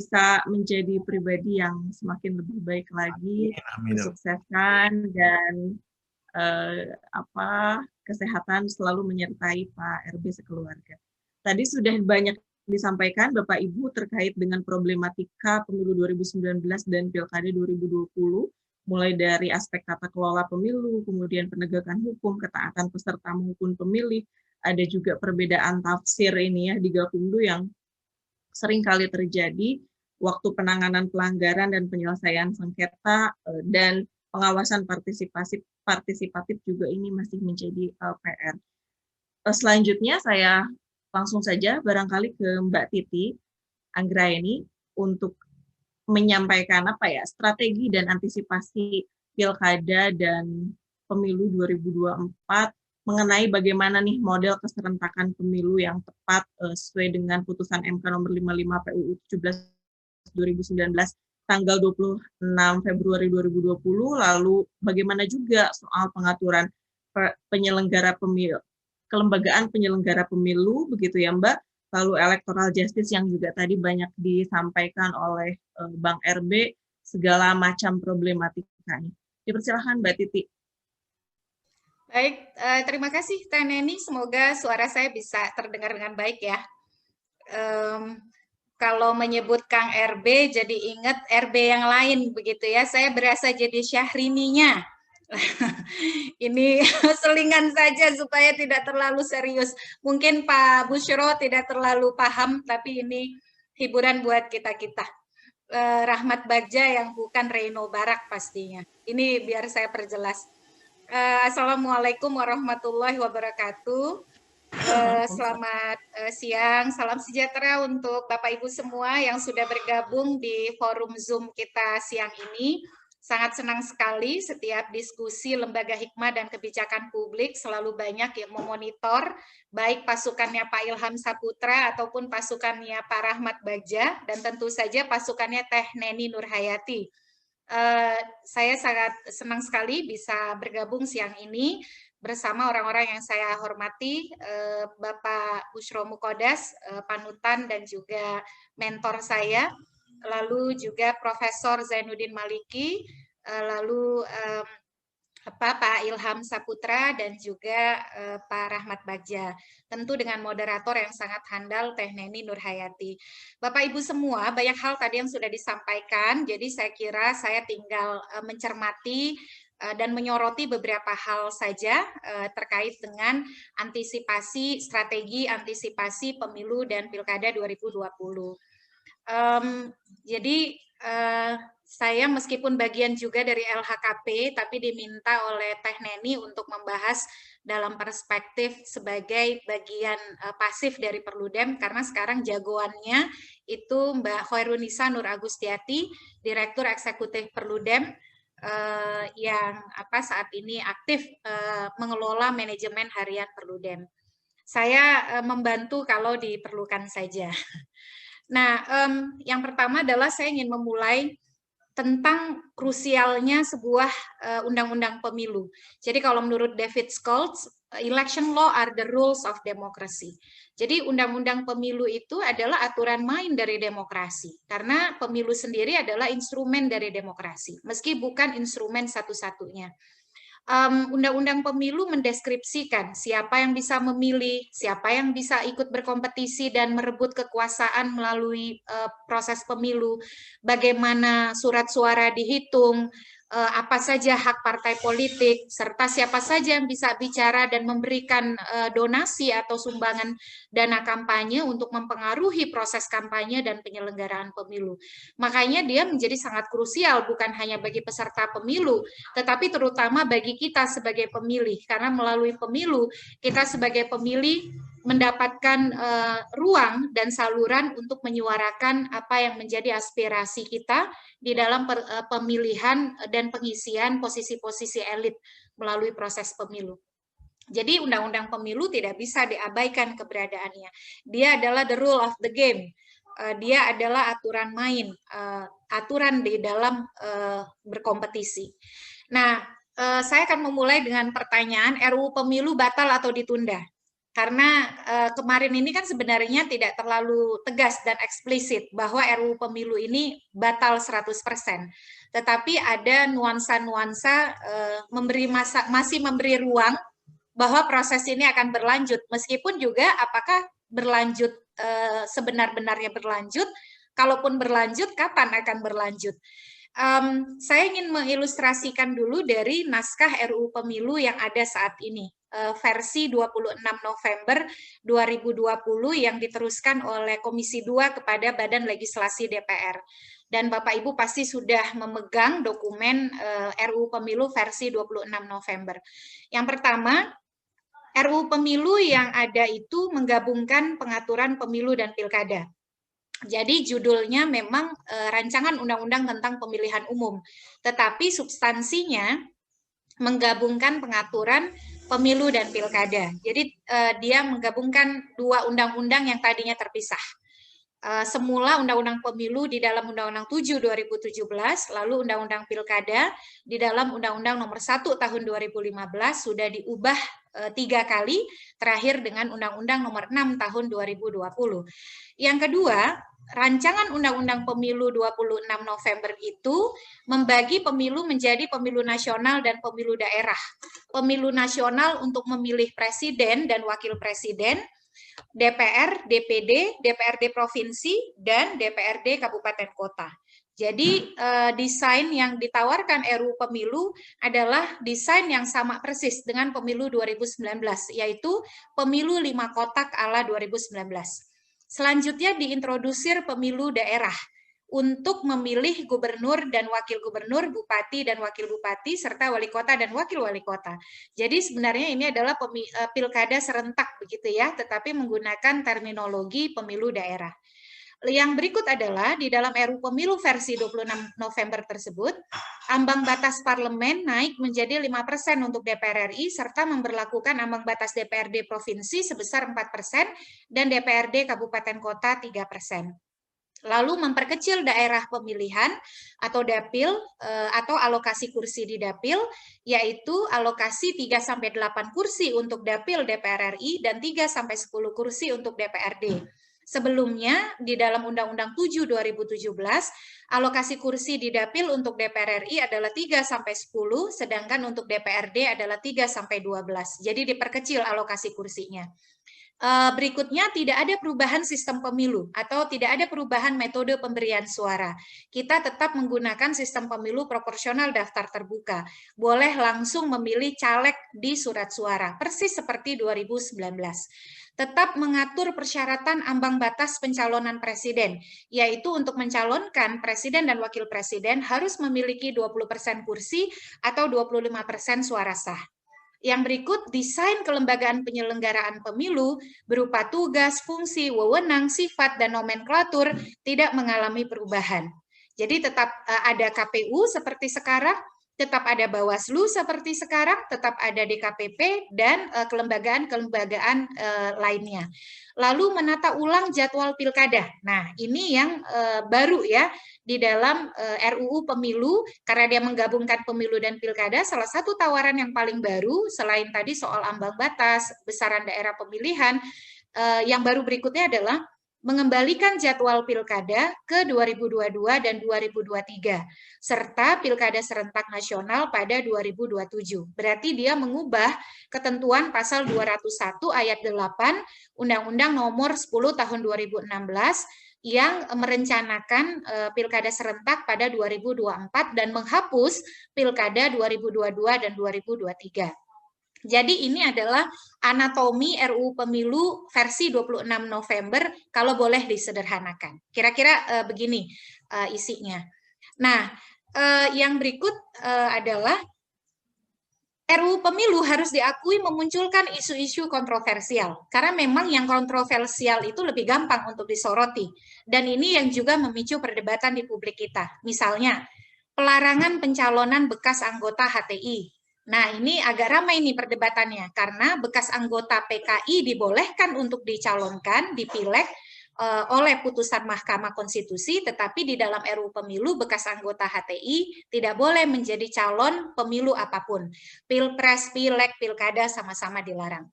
bisa menjadi pribadi yang semakin lebih baik lagi, Amin. kesuksesan dan kesehatan selalu menyertai Pak RB sekeluarga. Tadi sudah banyak disampaikan Bapak Ibu terkait dengan problematika pemilu 2019 dan Pilkada 2020, mulai dari aspek tata kelola pemilu, kemudian penegakan hukum, ketaatan peserta maupun pemilih, ada juga perbedaan tafsir ini ya di Gakumdu yang sering kali terjadi, waktu penanganan pelanggaran dan penyelesaian sengketa, dan pengawasan partisipatif juga ini masih menjadi PR. Selanjutnya saya langsung saja barangkali ke Mbak Titi Anggraeni untuk menyampaikan strategi dan antisipasi pilkada dan pemilu 2024 mengenai bagaimana nih model keserentakan pemilu yang tepat sesuai dengan putusan MK nomor 55 PUU 17 2019 tanggal 26 Februari 2020, lalu bagaimana juga soal pengaturan penyelenggara pemilu, kelembagaan penyelenggara pemilu begitu ya Mbak, lalu electoral justice yang juga tadi banyak disampaikan oleh Bang RB, segala macam problematikanya. Dipersilahkan Mbak Titi. Baik, terima kasih Teh Neni, semoga suara saya bisa terdengar dengan baik ya. Kalau menyebut Kang RB jadi ingat RB yang lain begitu ya, saya berasa jadi Syahrini-nya. Ini selingan saja supaya tidak terlalu serius. Mungkin Pak Busyro tidak terlalu paham, tapi ini hiburan buat kita-kita. Rahmat Bagja yang bukan Reino Barak pastinya. Ini biar saya perjelas. Assalamualaikum warahmatullahi wabarakatuh. Selamat siang, salam sejahtera untuk Bapak Ibu semua yang sudah bergabung di forum Zoom kita siang ini. Sangat senang sekali setiap diskusi Lembaga Hikmah dan Kebijakan Publik selalu banyak yang memonitor, baik pasukannya Pak Ilham Saputra ataupun pasukannya Pak Rahmat Bagja, dan tentu saja pasukannya Teh Neni Nurhayati. Saya sangat senang sekali bisa bergabung siang ini bersama orang-orang yang saya hormati, Bapak Busyro Mukodas, panutan dan juga mentor saya, lalu juga Profesor Zainuddin Maliki, lalu Pak Ilham Saputra dan juga Pak Rahmat Bagja. Tentu dengan moderator yang sangat handal Teh Neni Nurhayati. Bapak Ibu semua, banyak hal tadi yang sudah disampaikan, jadi saya kira saya tinggal mencermati dan menyoroti beberapa hal saja terkait dengan strategi antisipasi pemilu dan pilkada 2020. Jadi saya meskipun bagian juga dari LHKP, tapi diminta oleh Teh Neni untuk membahas dalam perspektif sebagai bagian pasif dari Perludem, karena sekarang jagoannya itu Mbak Khoirunisa Nur Agustiati, Direktur Eksekutif Perludem, yang saat ini aktif mengelola manajemen harian Perludem. Saya membantu kalau diperlukan saja. Nah, yang pertama adalah saya ingin memulai tentang krusialnya sebuah undang-undang pemilu. Jadi kalau menurut David Schultz, election law are the rules of democracy. Jadi undang-undang pemilu itu adalah aturan main dari demokrasi. Karena pemilu sendiri adalah instrumen dari demokrasi, meski bukan instrumen satu-satunya. Undang-undang pemilu mendeskripsikan siapa yang bisa memilih, siapa yang bisa ikut berkompetisi dan merebut kekuasaan melalui proses pemilu, bagaimana surat suara dihitung, apa saja hak partai politik, serta siapa saja yang bisa bicara dan memberikan donasi atau sumbangan dana kampanye untuk mempengaruhi proses kampanye dan penyelenggaraan pemilu. Makanya dia menjadi sangat krusial bukan hanya bagi peserta pemilu, tetapi terutama bagi kita sebagai pemilih, karena melalui pemilu kita sebagai pemilih mendapatkan ruang dan saluran untuk menyuarakan apa yang menjadi aspirasi kita di dalam pemilihan dan pengisian posisi-posisi elit melalui proses pemilu. Jadi undang-undang pemilu tidak bisa diabaikan keberadaannya. Dia adalah the rule of the game. Dia adalah aturan main, aturan di dalam berkompetisi. Nah, saya akan memulai dengan pertanyaan, RUU Pemilu batal atau ditunda? Karena kemarin ini kan sebenarnya tidak terlalu tegas dan eksplisit bahwa RUU Pemilu ini batal 100%. Tetapi ada nuansa-nuansa masih memberi ruang bahwa proses ini akan berlanjut, meskipun juga apakah berlanjut sebenar-benarnya berlanjut, kalaupun berlanjut, kapan akan berlanjut. Saya ingin mengilustrasikan dulu dari naskah RUU Pemilu yang ada saat ini, versi 26 November 2020 yang diteruskan oleh Komisi 2 kepada Badan Legislasi DPR. Dan Bapak Ibu pasti sudah memegang dokumen RUU Pemilu versi 26 November. Yang pertama, RUU Pemilu yang ada itu menggabungkan pengaturan pemilu dan pilkada. Jadi judulnya memang rancangan undang-undang tentang pemilihan umum, tetapi substansinya menggabungkan pengaturan pemilu dan pilkada. Jadi dia menggabungkan dua undang-undang yang tadinya terpisah. Semula Undang-Undang Pemilu di dalam Undang-Undang 7 2017, lalu Undang-Undang Pilkada di dalam Undang-Undang Nomor 1 Tahun 2015 sudah diubah 3 kali, terakhir dengan Undang-Undang Nomor 6 Tahun 2020. Yang kedua, rancangan Undang-Undang Pemilu 26 November itu membagi pemilu menjadi pemilu nasional dan pemilu daerah. Pemilu nasional untuk memilih presiden dan wakil presiden, DPR, DPD, DPRD provinsi, dan DPRD kabupaten kota. Jadi desain yang ditawarkan RUU Pemilu adalah desain yang sama persis dengan Pemilu 2019, yaitu pemilu 5 kotak ala 2019. Selanjutnya diintrodusir pemilu daerah untuk memilih gubernur dan wakil gubernur, bupati dan wakil bupati, serta wali kota dan wakil wali kota. Jadi sebenarnya ini adalah pilkada serentak begitu ya, tetapi menggunakan terminologi pemilu daerah. Yang berikut adalah di dalam RUU Pemilu versi 26 November tersebut, ambang batas parlemen naik menjadi 5% untuk DPR RI serta memberlakukan ambang batas DPRD provinsi sebesar 4% dan DPRD kabupaten kota 3%. Lalu memperkecil daerah pemilihan atau dapil atau alokasi kursi di dapil, yaitu alokasi 3-8 kursi untuk dapil DPR RI dan 3-10 kursi untuk DPRD. Sebelumnya, di dalam Undang-Undang 7 2017, alokasi kursi di dapil untuk DPR RI adalah 3-10, sedangkan untuk DPRD adalah 3-12. Jadi diperkecil alokasi kursinya. Berikutnya, tidak ada perubahan sistem pemilu atau tidak ada perubahan metode pemberian suara. Kita tetap menggunakan sistem pemilu proporsional daftar terbuka. Boleh langsung memilih caleg di surat suara, persis seperti 2019. Tetap mengatur persyaratan ambang batas pencalonan presiden, yaitu untuk mencalonkan presiden dan wakil presiden harus memiliki 20% kursi atau 25% suara sah. Yang berikut, desain kelembagaan penyelenggaraan pemilu berupa tugas, fungsi, wewenang, sifat, dan nomenklatur tidak mengalami perubahan. Jadi tetap ada KPU seperti sekarang, tetap ada Bawaslu seperti sekarang, tetap ada DKPP, dan kelembagaan-kelembagaan lainnya. Lalu menata ulang jadwal pilkada. Nah, ini yang baru ya di dalam RUU Pemilu, karena dia menggabungkan pemilu dan pilkada. Salah satu tawaran yang paling baru, selain tadi soal ambang batas, besaran daerah pemilihan, yang baru berikutnya adalah mengembalikan jadwal pilkada ke 2022 dan 2023, serta pilkada serentak nasional pada 2027. Berarti dia mengubah ketentuan pasal 201 ayat 8 Undang-Undang Nomor 10 Tahun 2016 yang merencanakan pilkada serentak pada 2024 dan menghapus pilkada 2022 dan 2023. Jadi ini adalah anatomi RUU Pemilu versi 26 November kalau boleh disederhanakan. Kira-kira begini isinya. Nah, yang berikut adalah RUU Pemilu harus diakui memunculkan isu-isu kontroversial. Karena memang yang kontroversial itu lebih gampang untuk disoroti. Dan ini yang juga memicu perdebatan di publik kita. Misalnya, pelarangan pencalonan bekas anggota HTI. Nah, ini agak ramai nih perdebatannya, karena bekas anggota PKI dibolehkan untuk dicalonkan, dipilek oleh putusan Mahkamah Konstitusi, tetapi di dalam RUU Pemilu bekas anggota HTI tidak boleh menjadi calon pemilu apapun. Pilpres, pilek, pilkada sama-sama dilarang.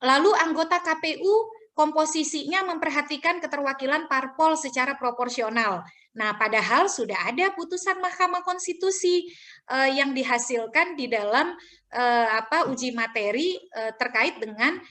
Lalu anggota KPU komposisinya memperhatikan keterwakilan parpol secara proporsional. Nah, padahal sudah ada putusan Mahkamah Konstitusi yang dihasilkan di dalam uji materi terkait dengan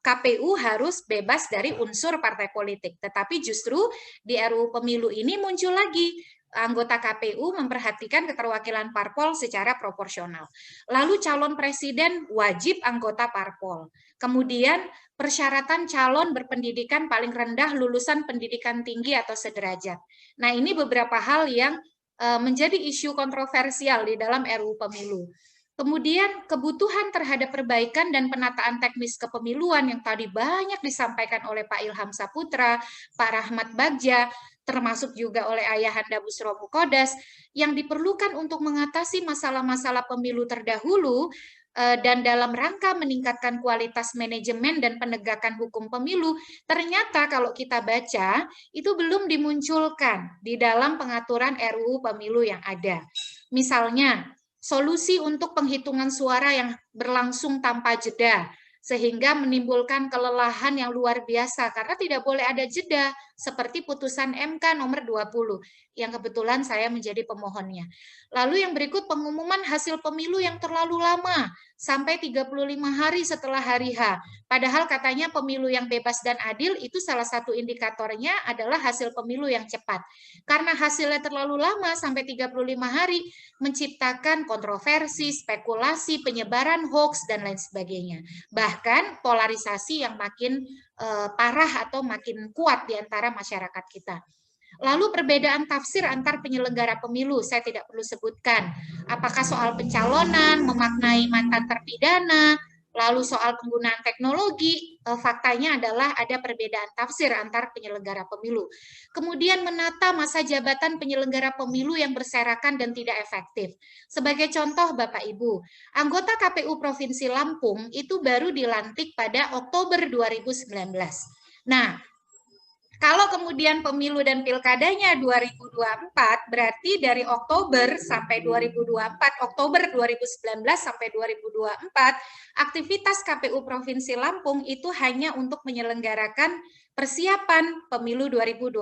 KPU harus bebas dari unsur partai politik. Tetapi justru di RUU Pemilu ini muncul lagi anggota KPU memperhatikan keterwakilan parpol secara proporsional. Lalu calon presiden wajib anggota parpol. Kemudian persyaratan calon berpendidikan paling rendah lulusan pendidikan tinggi atau sederajat. Nah, ini beberapa hal yang menjadi isu kontroversial di dalam RUU Pemilu. Kemudian kebutuhan terhadap perbaikan dan penataan teknis kepemiluan yang tadi banyak disampaikan oleh Pak Ilham Saputra, Pak Rahmat Bagja, termasuk juga oleh Ayahanda Bushro Mukodas, yang diperlukan untuk mengatasi masalah-masalah pemilu terdahulu dan dalam rangka meningkatkan kualitas manajemen dan penegakan hukum pemilu, ternyata kalau kita baca, itu belum dimunculkan di dalam pengaturan RUU Pemilu yang ada. Misalnya, solusi untuk penghitungan suara yang berlangsung tanpa jeda, sehingga menimbulkan kelelahan yang luar biasa, karena tidak boleh ada jeda, seperti putusan MK nomor 20, yang kebetulan saya menjadi pemohonnya. Lalu yang berikut pengumuman hasil pemilu yang terlalu lama, sampai 35 hari setelah hari H. Padahal katanya pemilu yang bebas dan adil itu salah satu indikatornya adalah hasil pemilu yang cepat. Karena hasilnya terlalu lama sampai 35 hari, menciptakan kontroversi, spekulasi, penyebaran hoax, dan lain sebagainya. Bahkan polarisasi yang makin parah atau makin kuat di antara masyarakat kita. Lalu perbedaan tafsir antar penyelenggara pemilu, saya tidak perlu sebutkan. Apakah soal pencalonan, memaknai mantan terpidana, lalu soal penggunaan teknologi, faktanya adalah ada perbedaan tafsir antar penyelenggara pemilu. Kemudian menata masa jabatan penyelenggara pemilu yang berserakan dan tidak efektif. Sebagai contoh Bapak Ibu, anggota KPU Provinsi Lampung itu baru dilantik pada Oktober 2019. Nah, kalau kemudian pemilu dan pilkadanya 2024, berarti dari Oktober sampai 2024, Oktober 2019 sampai 2024, aktivitas KPU Provinsi Lampung itu hanya untuk menyelenggarakan persiapan pemilu 2024.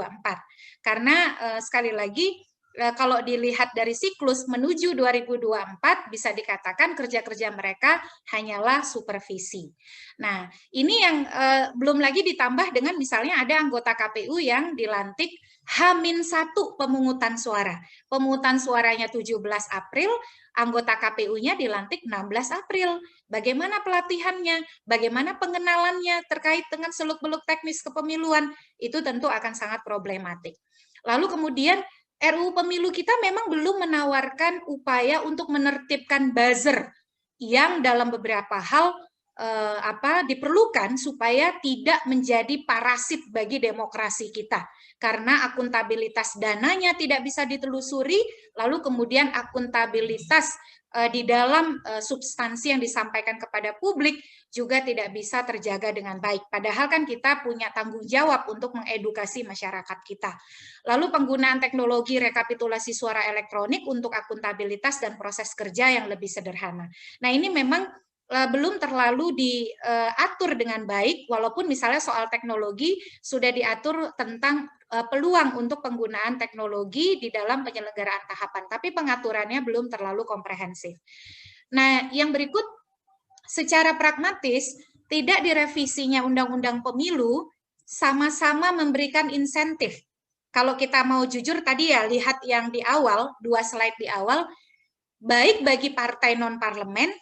Karena sekali lagi, kalau dilihat dari siklus menuju 2024, bisa dikatakan kerja-kerja mereka hanyalah supervisi. Nah, ini yang belum lagi ditambah dengan misalnya ada anggota KPU yang dilantik H-1 pemungutan suara. Pemungutan suaranya 17 April, anggota KPU-nya dilantik 16 April. Bagaimana pelatihannya? Bagaimana pengenalannya terkait dengan seluk-beluk teknis kepemiluan? Itu tentu akan sangat problematik. Lalu kemudian RUU Pemilu kita memang belum menawarkan upaya untuk menertibkan buzzer yang dalam beberapa hal diperlukan supaya tidak menjadi parasit bagi demokrasi kita. Karena akuntabilitas dananya tidak bisa ditelusuri, lalu kemudian akuntabilitas di dalam substansi yang disampaikan kepada publik juga tidak bisa terjaga dengan baik. Padahal kan kita punya tanggung jawab untuk mengedukasi masyarakat kita. Lalu penggunaan teknologi rekapitulasi suara elektronik untuk akuntabilitas dan proses kerja yang lebih sederhana. Nah, ini memang belum terlalu diatur dengan baik, walaupun misalnya soal teknologi sudah diatur tentang peluang untuk penggunaan teknologi di dalam penyelenggaraan tahapan, tapi pengaturannya belum terlalu komprehensif. Nah, yang berikut, secara pragmatis, tidak direvisinya Undang-Undang Pemilu sama-sama memberikan insentif. Kalau kita mau jujur tadi ya, lihat yang di awal, 2 slide di awal, baik bagi partai non-parlemen,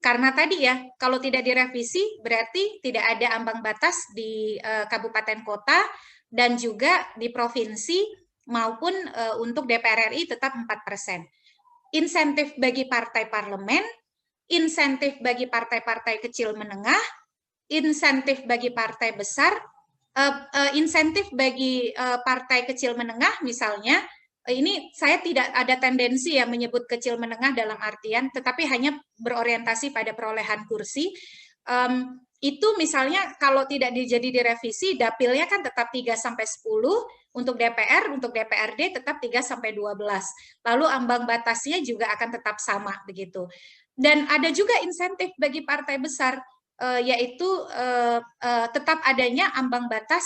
karena tadi ya, kalau tidak direvisi berarti tidak ada ambang batas di kabupaten kota dan juga di provinsi maupun untuk DPR RI tetap 4%. Insentif bagi partai parlemen, insentif bagi partai-partai kecil menengah, insentif bagi partai besar, insentif bagi partai kecil menengah misalnya. Ini saya tidak ada tendensi ya menyebut kecil menengah dalam artian, tetapi hanya berorientasi pada perolehan kursi. Itu misalnya kalau tidak jadi direvisi, dapilnya kan tetap 3-10, untuk DPR, untuk DPRD tetap 3-12. Lalu ambang batasnya juga akan tetap sama begitu. Dan ada juga insentif bagi partai besar. yaitu tetap adanya ambang batas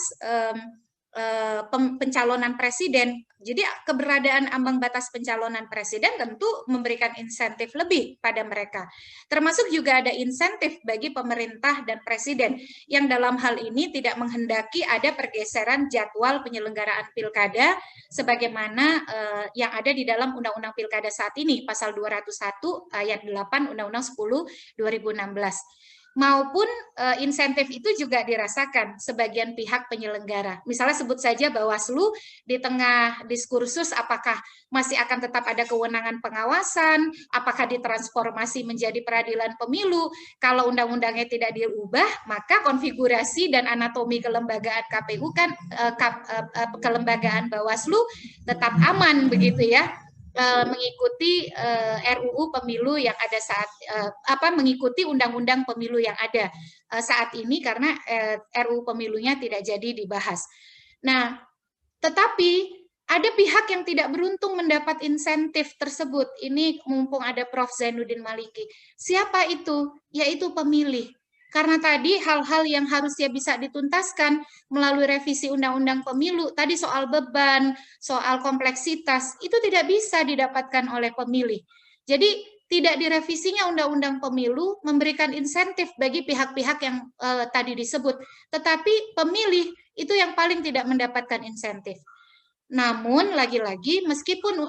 pencalonan presiden. Jadi keberadaan ambang batas pencalonan presiden tentu memberikan insentif lebih pada mereka. Termasuk juga ada insentif bagi pemerintah dan presiden yang dalam hal ini tidak menghendaki ada pergeseran jadwal penyelenggaraan pilkada sebagaimana yang ada di dalam Undang-Undang Pilkada saat ini, pasal 201 ayat 8 Undang-Undang 10 2016. Maupun insentif itu juga dirasakan sebagian pihak penyelenggara. Misalnya sebut saja Bawaslu di tengah diskursus apakah masih akan tetap ada kewenangan pengawasan, apakah ditransformasi menjadi peradilan pemilu. Kalau undang-undangnya tidak diubah, maka konfigurasi dan anatomi kelembagaan KPU kan kelembagaan Bawaslu tetap aman begitu ya. Mengikuti RUU pemilu yang ada saat mengikuti undang-undang pemilu yang ada saat ini karena RUU pemilunya tidak jadi dibahas. Nah, tetapi ada pihak yang tidak beruntung mendapat insentif tersebut. Ini mumpung ada Prof. Zainuddin Maliki. Siapa itu? Yaitu pemilih. Karena tadi hal-hal yang harusnya bisa dituntaskan melalui revisi Undang-Undang Pemilu, tadi soal beban, soal kompleksitas, itu tidak bisa didapatkan oleh pemilih. Jadi tidak direvisinya Undang-Undang Pemilu memberikan insentif bagi pihak-pihak yang tadi disebut, tetapi pemilih itu yang paling tidak mendapatkan insentif. Namun lagi-lagi meskipun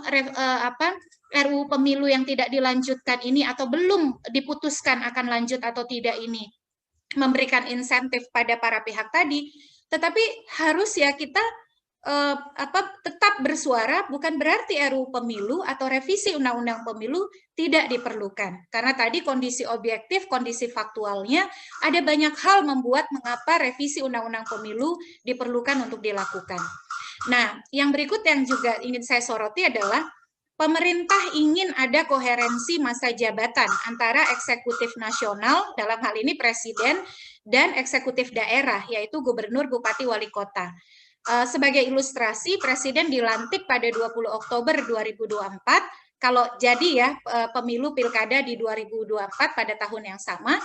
RUU Pemilu yang tidak dilanjutkan ini atau belum diputuskan akan lanjut atau tidak ini memberikan insentif pada para pihak tadi, tetapi harus ya kita tetap bersuara, bukan berarti RUU Pemilu atau revisi Undang-Undang Pemilu tidak diperlukan. Karena tadi kondisi objektif, kondisi faktualnya, ada banyak hal membuat mengapa revisi Undang-Undang Pemilu diperlukan untuk dilakukan. Nah, yang berikut yang juga ingin saya soroti adalah pemerintah ingin ada koherensi masa jabatan antara eksekutif nasional, dalam hal ini presiden, dan eksekutif daerah, yaitu gubernur, bupati, wali kota. Sebagai ilustrasi, presiden dilantik pada 20 Oktober 2024, kalau jadi ya pemilu pilkada di 2024 pada tahun yang sama,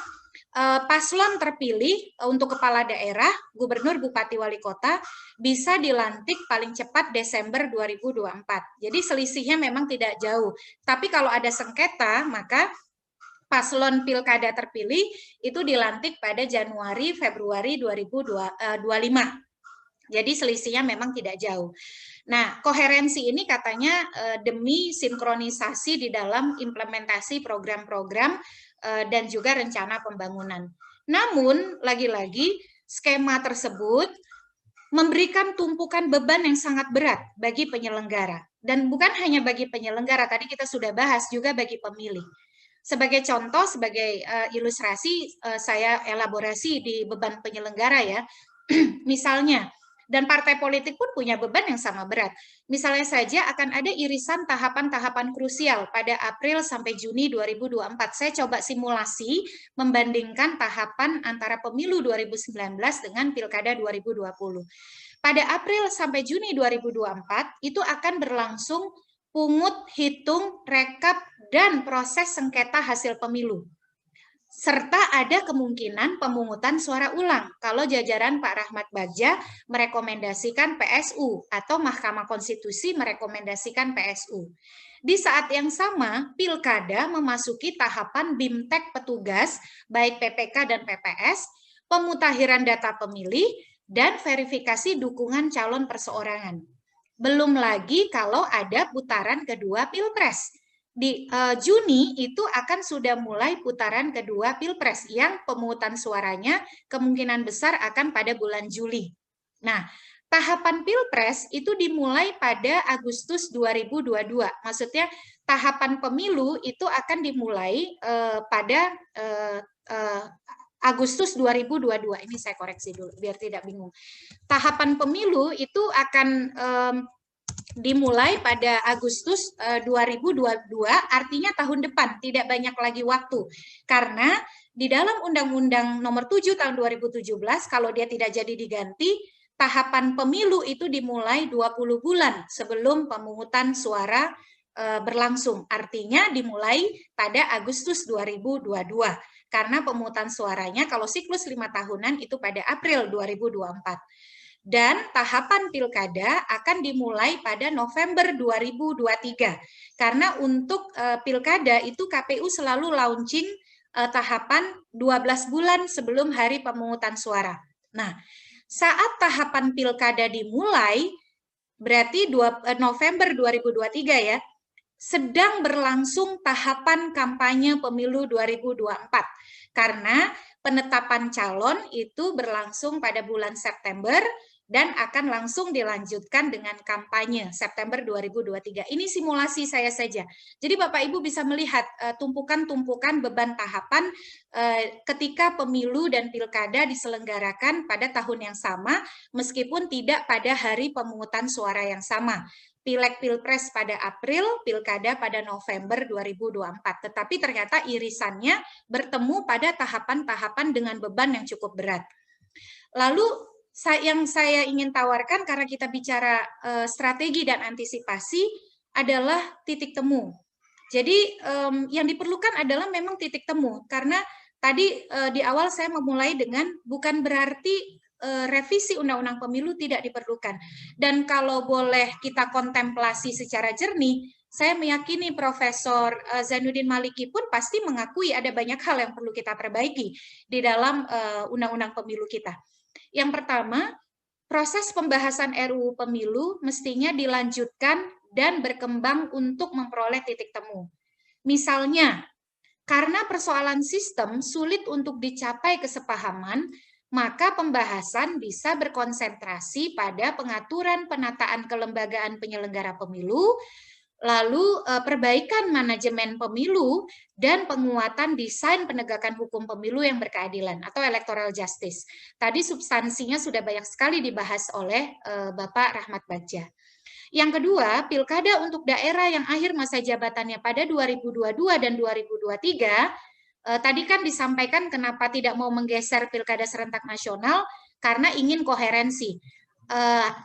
paslon terpilih untuk kepala daerah, gubernur, bupati, wali kota bisa dilantik paling cepat Desember 2024. Jadi selisihnya memang tidak jauh. Tapi kalau ada sengketa, maka paslon pilkada terpilih itu dilantik pada Januari Februari 2025. Jadi selisihnya memang tidak jauh. Nah, koherensi ini katanya demi sinkronisasi di dalam implementasi program-program dan juga rencana pembangunan. Namun, lagi-lagi skema tersebut memberikan tumpukan beban yang sangat berat bagi penyelenggara. Dan bukan hanya bagi penyelenggara, tadi kita sudah bahas, juga bagi pemilih. Sebagai contoh, sebagai ilustrasi, saya elaborasi di beban penyelenggara ya. Misalnya, dan partai politik pun punya beban yang sama berat. Misalnya saja akan ada irisan tahapan-tahapan krusial pada April sampai Juni 2024. Saya coba simulasi membandingkan tahapan antara pemilu 2019 dengan pilkada 2020. Pada April sampai Juni 2024 itu akan berlangsung pungut, hitung, rekap, dan proses sengketa hasil pemilu. Serta ada kemungkinan pemungutan suara ulang kalau jajaran Pak Rahmat Bagja merekomendasikan PSU atau Mahkamah Konstitusi merekomendasikan PSU. Di saat yang sama, Pilkada memasuki tahapan BIMTEK petugas, baik PPK dan PPS, pemutakhiran data pemilih, dan verifikasi dukungan calon perseorangan. Belum lagi kalau ada putaran kedua Pilpres. Di Juni itu akan sudah mulai putaran kedua Pilpres yang pemungutan suaranya kemungkinan besar akan pada bulan Juli. Nah, tahapan Pilpres itu dimulai pada Agustus 2022. Maksudnya tahapan pemilu itu akan dimulai pada Agustus 2022. Ini saya koreksi dulu biar tidak bingung. Tahapan pemilu itu akan dimulai pada Agustus 2022, artinya tahun depan, tidak banyak lagi waktu. Karena di dalam Undang-Undang Nomor 7 tahun 2017, kalau dia tidak jadi diganti, tahapan pemilu itu dimulai 20 bulan sebelum pemungutan suara berlangsung. Artinya dimulai pada Agustus 2022. Karena pemungutan suaranya kalau siklus 5 tahunan itu pada April 2024. Dan tahapan pilkada akan dimulai pada November 2023. Karena untuk pilkada itu KPU selalu launching tahapan 12 bulan sebelum hari pemungutan suara. Nah, saat tahapan pilkada dimulai, berarti November 2023 ya, sedang berlangsung tahapan kampanye pemilu 2024. Karena penetapan calon itu berlangsung pada bulan September dan akan langsung dilanjutkan dengan kampanye September 2023. Ini simulasi saya saja. Jadi Bapak Ibu bisa melihat tumpukan-tumpukan beban tahapan ketika pemilu dan pilkada diselenggarakan pada tahun yang sama, meskipun tidak pada hari pemungutan suara yang sama. Pileg Pilpres pada April, pilkada pada November 2024. Tetapi ternyata irisannya bertemu pada tahapan-tahapan dengan beban yang cukup berat. Lalu yang saya ingin tawarkan, karena kita bicara strategi dan antisipasi, adalah titik temu. Jadi yang diperlukan adalah memang titik temu, karena tadi di awal saya memulai dengan bukan berarti revisi Undang-Undang Pemilu tidak diperlukan. Dan kalau boleh kita kontemplasi secara jernih, saya meyakini Profesor Zainuddin Maliki pun pasti mengakui ada banyak hal yang perlu kita perbaiki di dalam Undang-Undang Pemilu kita. Yang pertama, proses pembahasan RUU Pemilu mestinya dilanjutkan dan berkembang untuk memperoleh titik temu. Misalnya, karena persoalan sistem sulit untuk dicapai kesepahaman, maka pembahasan bisa berkonsentrasi pada pengaturan penataan kelembagaan penyelenggara pemilu, lalu perbaikan manajemen pemilu, dan penguatan desain penegakan hukum pemilu yang berkeadilan atau electoral justice. Tadi substansinya sudah banyak sekali dibahas oleh Bapak Rahmat Bagja. Yang kedua, pilkada untuk daerah yang akhir masa jabatannya pada 2022 dan 2023, tadi kan disampaikan kenapa tidak mau menggeser pilkada serentak nasional, karena ingin koherensi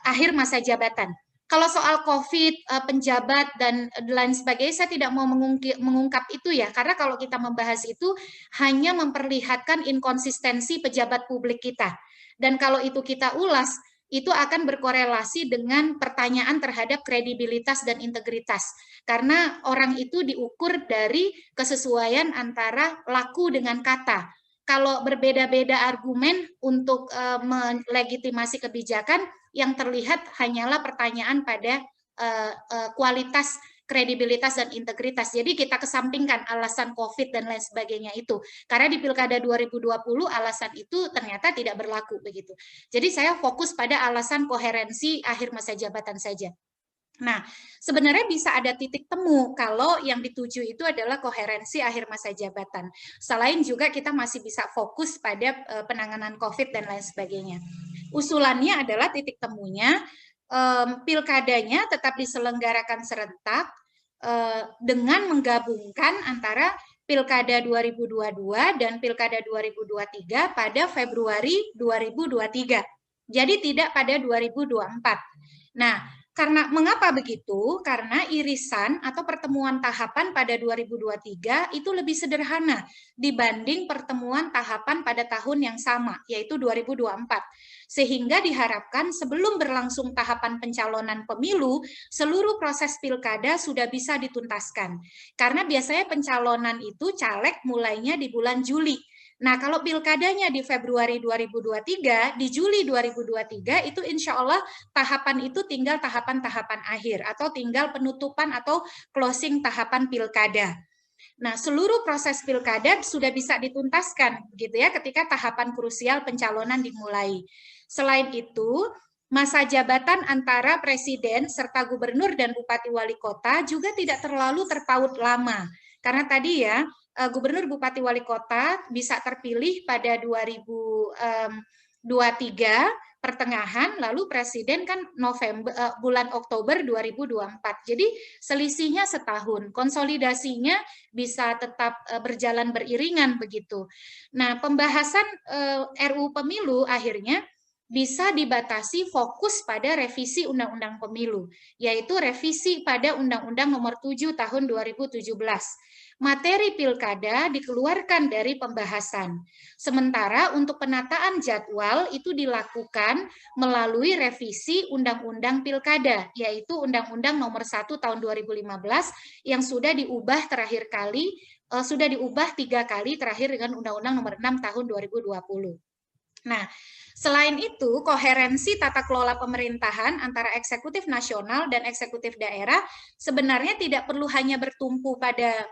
akhir masa jabatan. Kalau soal COVID, penjabat, dan lain sebagainya, saya tidak mau mengungkap itu ya, karena kalau kita membahas itu hanya memperlihatkan inkonsistensi pejabat publik kita. Dan kalau itu kita ulas, itu akan berkorelasi dengan pertanyaan terhadap kredibilitas dan integritas. Karena orang itu diukur dari kesesuaian antara laku dengan kata. Kalau berbeda-beda argumen untuk melegitimasi kebijakan, yang terlihat hanyalah pertanyaan pada kualitas, kredibilitas, dan integritas. Jadi kita kesampingkan alasan COVID dan lain sebagainya itu. Karena di Pilkada 2020 alasan itu ternyata tidak berlaku begitu. Jadi saya fokus pada alasan koherensi akhir masa jabatan saja. Nah, sebenarnya bisa ada titik temu kalau yang dituju itu adalah koherensi akhir masa jabatan. Selain juga kita masih bisa fokus pada penanganan COVID dan lain sebagainya. Usulannya adalah titik temunya, pilkadanya tetap diselenggarakan serentak dengan menggabungkan antara Pilkada 2022 dan Pilkada 2023 pada Februari 2023. Jadi tidak pada 2024. Nah, karena mengapa begitu? Karena irisan atau pertemuan tahapan pada 2023 itu lebih sederhana dibanding pertemuan tahapan pada tahun yang sama, yaitu 2024. Sehingga diharapkan sebelum berlangsung tahapan pencalonan pemilu, seluruh proses pilkada sudah bisa dituntaskan. Karena biasanya pencalonan itu caleg mulainya di bulan Juli. Nah, kalau pilkadanya di Februari 2023, di Juli 2023, itu insya Allah tahapan itu tinggal tahapan-tahapan akhir, atau tinggal penutupan atau closing tahapan pilkada. Nah, seluruh proses pilkada sudah bisa dituntaskan, gitu ya, ketika tahapan krusial pencalonan dimulai. Selain itu, masa jabatan antara presiden serta gubernur dan bupati wali kota juga tidak terlalu terpaut lama. Karena tadi ya, gubernur bupati wali kota bisa terpilih pada 2023 pertengahan, lalu presiden kan bulan Oktober 2024. Jadi selisihnya setahun, konsolidasinya bisa tetap berjalan beriringan begitu. Nah, pembahasan RUU Pemilu akhirnya bisa dibatasi fokus pada revisi Undang-Undang Pemilu, yaitu revisi pada Undang-Undang Nomor 7 Tahun 2017. Materi pilkada dikeluarkan dari pembahasan. Sementara untuk penataan jadwal itu dilakukan melalui revisi Undang-Undang Pilkada, yaitu Undang-Undang Nomor 1 Tahun 2015 yang sudah diubah terakhir kali, sudah diubah 3 kali terakhir dengan Undang-Undang Nomor 6 Tahun 2020. Nah, selain itu, koherensi tata kelola pemerintahan antara eksekutif nasional dan eksekutif daerah sebenarnya tidak perlu hanya bertumpu pada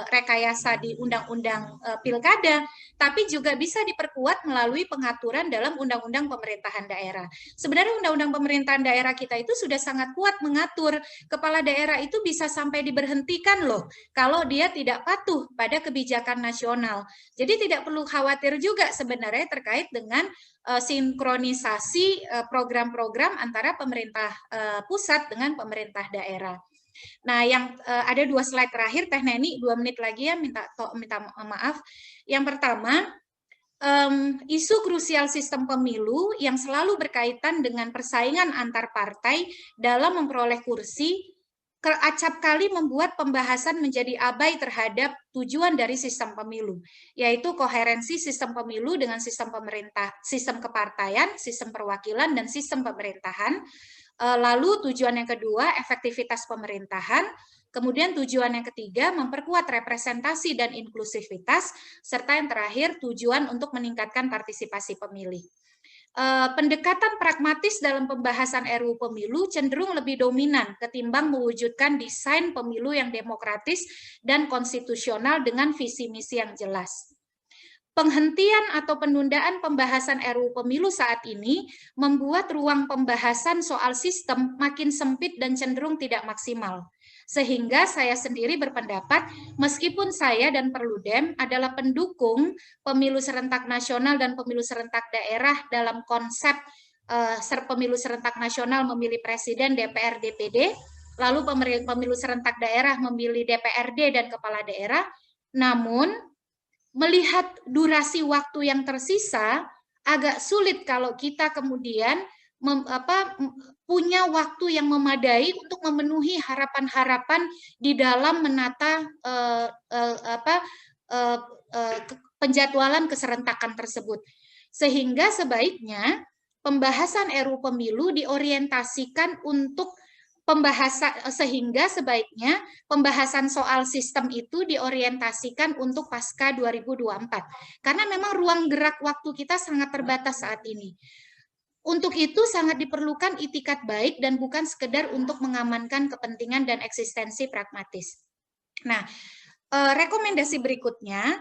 rekayasa di undang-undang pilkada, tapi juga bisa diperkuat melalui pengaturan dalam undang-undang pemerintahan daerah. Sebenarnya undang-undang pemerintahan daerah kita itu sudah sangat kuat mengatur kepala daerah itu bisa sampai diberhentikan loh kalau dia tidak patuh pada kebijakan nasional. Jadi tidak perlu khawatir juga sebenarnya terkait dengan sinkronisasi program-program antara pemerintah pusat dengan pemerintah daerah. Nah, yang ada 2 slide terakhir, Teh Neni, 2 menit lagi ya, minta maaf. Yang pertama, isu krusial sistem pemilu yang selalu berkaitan dengan persaingan antar partai dalam memperoleh kursi acap kali membuat pembahasan menjadi abai terhadap tujuan dari sistem pemilu, yaitu koherensi sistem pemilu dengan sistem pemerintah, sistem kepartaian, sistem perwakilan, dan sistem pemerintahan. Lalu tujuan yang kedua, efektivitas pemerintahan. Kemudian tujuan yang ketiga, memperkuat representasi dan inklusivitas, serta yang terakhir, tujuan untuk meningkatkan partisipasi pemilih. Pendekatan pragmatis dalam pembahasan RUU Pemilu cenderung lebih dominan ketimbang mewujudkan desain pemilu yang demokratis dan konstitusional dengan visi misi yang jelas. Penghentian atau penundaan pembahasan RUU Pemilu saat ini membuat ruang pembahasan soal sistem makin sempit dan cenderung tidak maksimal. Sehingga saya sendiri berpendapat, meskipun saya dan Perludem adalah pendukung pemilu serentak nasional dan pemilu serentak daerah dalam konsep pemilu serentak nasional memilih presiden, DPR, DPD, lalu pemilu serentak daerah memilih DPRD dan kepala daerah, namun melihat durasi waktu yang tersisa, agak sulit kalau kita kemudian punya waktu yang memadai untuk memenuhi harapan-harapan di dalam menata penjadwalan keserentakan tersebut. Sehingga sebaiknya pembahasan RUU Pemilu diorientasikan untuk sehingga sebaiknya pembahasan soal sistem itu diorientasikan untuk pasca 2024. Karena memang ruang gerak waktu kita sangat terbatas saat ini. Untuk itu sangat diperlukan itikat baik dan bukan sekedar untuk mengamankan kepentingan dan eksistensi pragmatis. Nah, rekomendasi berikutnya,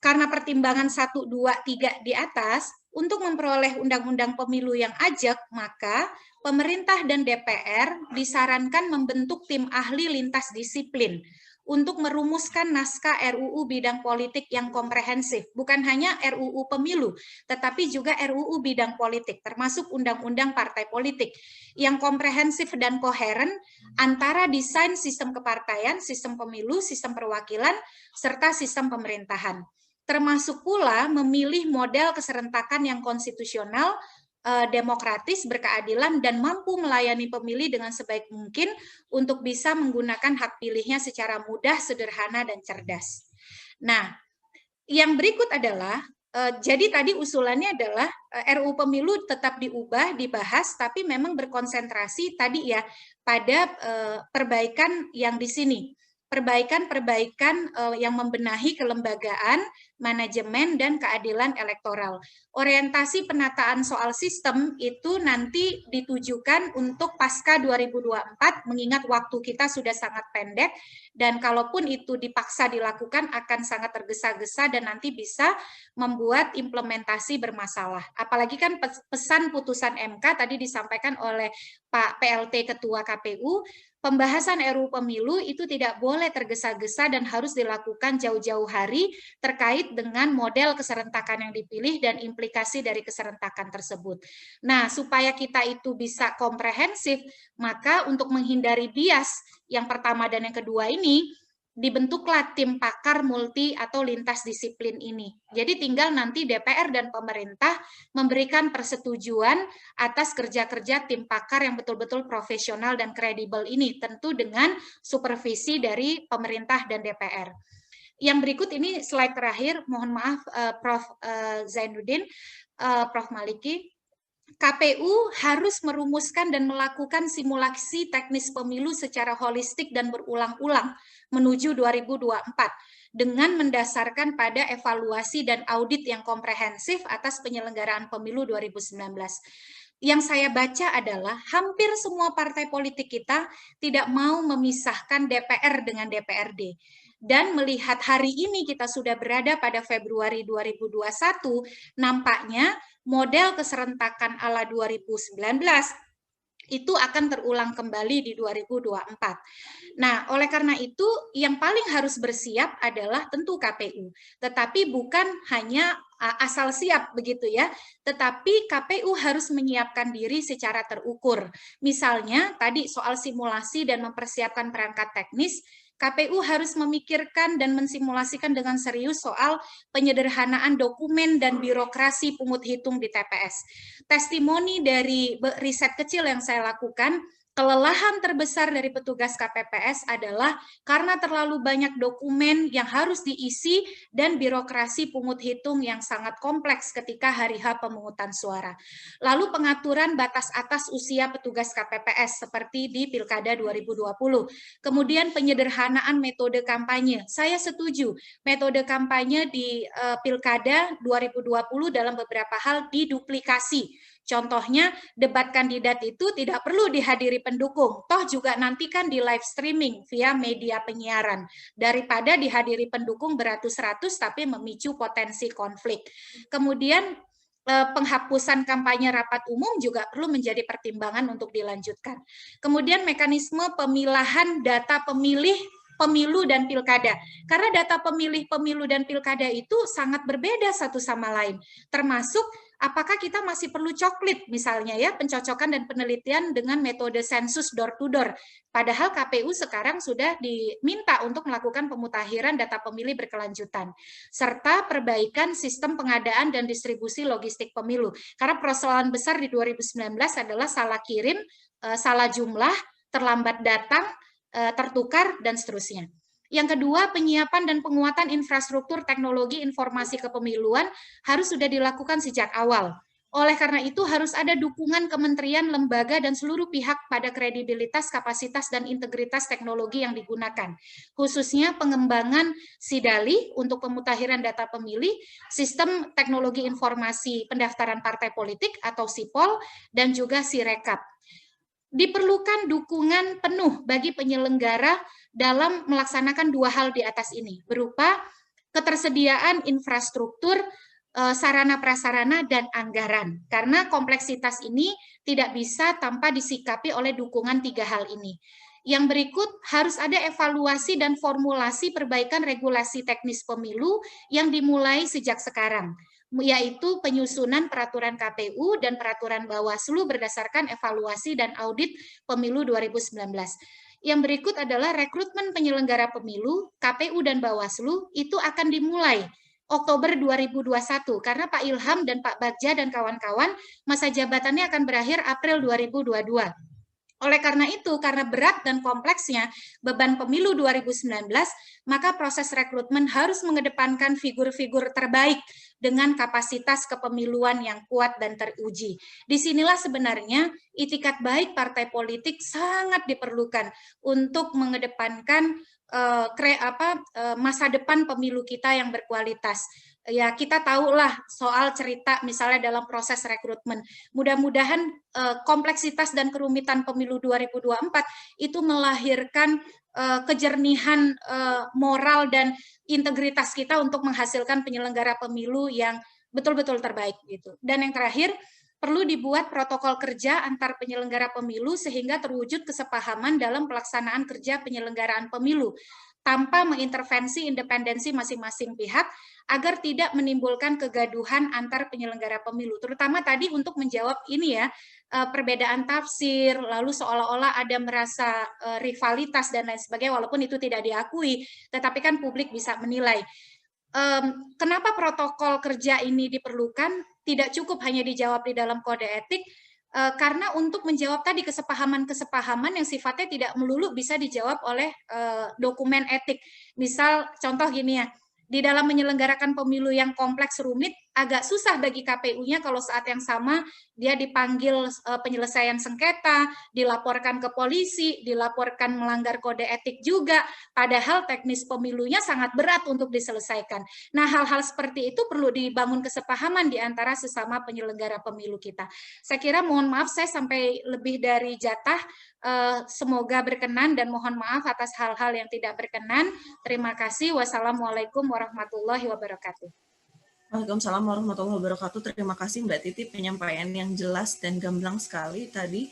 karena pertimbangan 1, 2, 3 di atas, untuk memperoleh undang-undang pemilu yang ajak, maka pemerintah dan DPR disarankan membentuk tim ahli lintas disiplin untuk merumuskan naskah RUU bidang politik yang komprehensif, bukan hanya RUU pemilu, tetapi juga RUU bidang politik, termasuk undang-undang partai politik, yang komprehensif dan koheren antara desain sistem kepartaian, sistem pemilu, sistem perwakilan, serta sistem pemerintahan. Termasuk pula memilih model keserentakan yang konstitusional, demokratis, berkeadilan, dan mampu melayani pemilih dengan sebaik mungkin untuk bisa menggunakan hak pilihnya secara mudah, sederhana, dan cerdas. Nah, yang berikut adalah, jadi tadi usulannya adalah RUU Pemilu tetap diubah, dibahas, tapi memang berkonsentrasi tadi ya pada perbaikan yang di sini. Perbaikan-perbaikan yang membenahi kelembagaan, manajemen, dan keadilan elektoral. Orientasi penataan soal sistem itu nanti ditujukan untuk pasca 2024, mengingat waktu kita sudah sangat pendek, dan kalaupun itu dipaksa dilakukan akan sangat tergesa-gesa dan nanti bisa membuat implementasi bermasalah. Apalagi kan pesan putusan MK tadi disampaikan oleh Pak PLT Ketua KPU, pembahasan RUU Pemilu itu tidak boleh tergesa-gesa dan harus dilakukan jauh-jauh hari terkait dengan model keserentakan yang dipilih dan implikasi dari keserentakan tersebut. Nah, supaya kita itu bisa komprehensif, maka untuk menghindari bias yang pertama dan yang kedua ini, dibentuklah tim pakar multi atau lintas disiplin ini. Jadi tinggal nanti DPR dan pemerintah memberikan persetujuan atas kerja-kerja tim pakar yang betul-betul profesional dan kredibel ini, tentu dengan supervisi dari pemerintah dan DPR. Yang berikut ini slide terakhir, mohon maaf Prof. Zainuddin, Prof. Maliki. KPU harus merumuskan dan melakukan simulasi teknis pemilu secara holistik dan berulang-ulang menuju 2024 dengan mendasarkan pada evaluasi dan audit yang komprehensif atas penyelenggaraan pemilu 2019. Yang saya baca adalah hampir semua partai politik kita tidak mau memisahkan DPR dengan DPRD. Dan melihat hari ini kita sudah berada pada Februari 2021, nampaknya model keserentakan ala 2019 itu akan terulang kembali di 2024. Nah, oleh karena itu yang paling harus bersiap adalah tentu KPU. Tetapi bukan hanya asal siap begitu ya, tetapi KPU harus menyiapkan diri secara terukur. Misalnya tadi soal simulasi dan mempersiapkan perangkat teknis, KPU harus memikirkan dan mensimulasikan dengan serius soal penyederhanaan dokumen dan birokrasi pungut hitung di TPS. Testimoni dari riset kecil yang saya lakukan, kelelahan terbesar dari petugas KPPS adalah karena terlalu banyak dokumen yang harus diisi dan birokrasi pungut hitung yang sangat kompleks ketika hari H pemungutan suara. Lalu pengaturan batas atas usia petugas KPPS seperti di Pilkada 2020. Kemudian penyederhanaan metode kampanye. Saya setuju metode kampanye di Pilkada 2020 dalam beberapa hal diduplikasi. Contohnya, debat kandidat itu tidak perlu dihadiri pendukung, toh juga nanti kan di live streaming via media penyiaran, daripada dihadiri pendukung beratus-ratus tapi memicu potensi konflik. Kemudian, penghapusan kampanye rapat umum juga perlu menjadi pertimbangan untuk dilanjutkan. Kemudian mekanisme pemilahan data pemilih pemilu dan pilkada. Karena data pemilih pemilu dan pilkada itu sangat berbeda satu sama lain. Termasuk apakah kita masih perlu coklit misalnya ya, pencocokan dan penelitian dengan metode sensus door to door. Padahal KPU sekarang sudah diminta untuk melakukan pemutakhiran data pemilih berkelanjutan. Serta perbaikan sistem pengadaan dan distribusi logistik pemilu. Karena persoalan besar di 2019 adalah salah kirim, salah jumlah, terlambat datang, tertukar, dan seterusnya. Yang kedua, penyiapan dan penguatan infrastruktur teknologi informasi kepemiluan harus sudah dilakukan sejak awal. Oleh karena itu, harus ada dukungan kementerian, lembaga, dan seluruh pihak pada kredibilitas, kapasitas, dan integritas teknologi yang digunakan. Khususnya pengembangan SIDALI untuk pemutakhiran data pemilih, sistem teknologi informasi pendaftaran partai politik atau SIPOL, dan juga SIREKAP. Diperlukan dukungan penuh bagi penyelenggara dalam melaksanakan dua hal di atas ini, berupa ketersediaan infrastruktur, sarana prasarana, dan anggaran. Karena kompleksitas ini tidak bisa tanpa disikapi oleh dukungan tiga hal ini. Yang berikut, harus ada evaluasi dan formulasi perbaikan regulasi teknis pemilu yang dimulai sejak sekarang, yaitu penyusunan peraturan KPU dan peraturan Bawaslu berdasarkan evaluasi dan audit pemilu 2019. Yang berikut adalah rekrutmen penyelenggara pemilu, KPU dan Bawaslu itu akan dimulai Oktober 2021 karena Pak Ilham dan Pak Bagja dan kawan-kawan masa jabatannya akan berakhir April 2022. Oleh karena itu, karena berat dan kompleksnya beban pemilu 2019, maka proses rekrutmen harus mengedepankan figur-figur terbaik dengan kapasitas kepemiluan yang kuat dan teruji. Disinilah sebenarnya itikat baik partai politik sangat diperlukan untuk mengedepankan masa depan pemilu kita yang berkualitas. Ya, kita tahulah soal cerita misalnya dalam proses rekrutmen. Mudah-mudahan kompleksitas dan kerumitan pemilu 2024 itu melahirkan kejernihan moral dan integritas kita untuk menghasilkan penyelenggara pemilu yang betul-betul terbaik gitu. Dan yang terakhir, perlu dibuat protokol kerja antar penyelenggara pemilu sehingga terwujud kesepahaman dalam pelaksanaan kerja penyelenggaraan pemilu. tanpa mengintervensi independensi masing-masing pihak agar tidak menimbulkan kegaduhan antar penyelenggara pemilu. Terutama tadi untuk menjawab ini ya, perbedaan tafsir, lalu seolah-olah ada merasa rivalitas dan lain sebagainya, walaupun itu tidak diakui, tetapi kan publik bisa menilai. Kenapa protokol kerja ini diperlukan? Tidak cukup hanya dijawab di dalam kode etik, karena untuk menjawab tadi kesepahaman-kesepahaman yang sifatnya tidak melulu bisa dijawab oleh dokumen etik. Misal contoh gini ya, di dalam menyelenggarakan pemilu yang kompleks rumit, agak susah bagi KPU-nya kalau saat yang sama dia dipanggil penyelesaian sengketa, dilaporkan ke polisi, dilaporkan melanggar kode etik juga, padahal teknis pemilunya sangat berat untuk diselesaikan. Nah, hal-hal seperti itu perlu dibangun kesepahaman di antara sesama penyelenggara pemilu kita. Saya kira mohon maaf saya sampai lebih dari jatah, semoga berkenan dan mohon maaf atas hal-hal yang tidak berkenan. Terima kasih. Wassalamualaikum warahmatullahi wabarakatuh. Waalaikumsalam warahmatullahi wabarakatuh. Terima kasih Mbak Titi, penyampaian yang jelas dan gamblang sekali tadi.